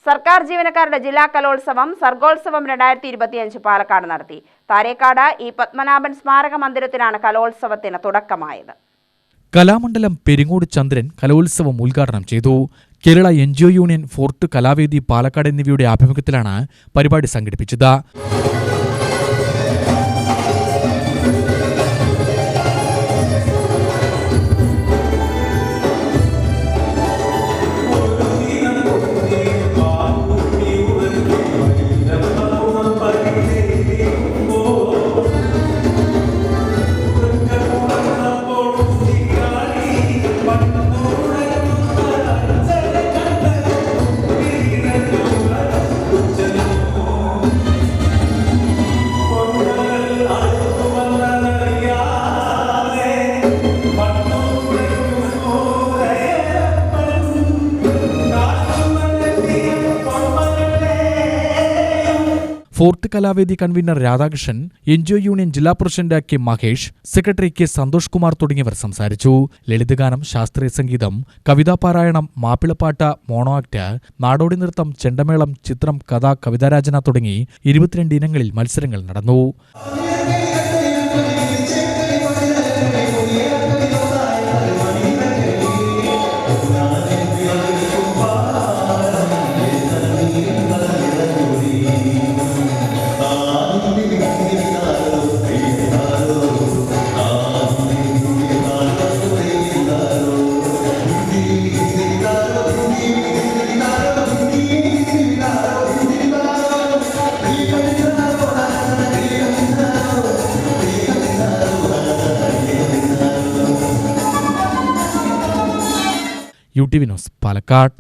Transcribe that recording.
സർക്കാർ ജീവനക്കാരുടെ ജില്ലാ കലോത്സവം സർഗോത്സവം 2025 പാലക്കാട് നടത്തി. താരേക്കാട് പത്മനാഭൻ സ്മാരക മന്ദിരത്തിലാണ് കലോത്സവത്തിന് തുടക്കമായത്. കലാമണ്ഡലം പെരിങ്ങോട് ചന്ദ്രൻ കലോത്സവം ഉദ്ഘാടനം ചെയ്തു. Kerala NGO union, fort Kalavedi Palakkad എന്നിവയുടെ ആഭിമുഖ്യത്തിലാണ് പരിപാടി സംഘടിപ്പിച്ചത്. Fort Kalavedi convener Radhakrishnan, NGO union ജില്ലാ president K Mahesh, secretary K Santhosh Kumar തുടങ്ങിയവർ സംസാരിച്ചു. ലളിതഗാനം, ശാസ്ത്രീയ സംഗീതം, കവിതാപാരായണം, മാപ്പിളപ്പാട്ട്, മോണോ ആക്ട്, നാടോടി നൃത്തം, ചെണ്ടമേളം, ചിത്രം, കഥ, കവിതാരചന തുടങ്ങി 22 ഇനങ്ങളിൽ മത്സരങ്ങൾ നടന്നു. UTV news, Palakkad.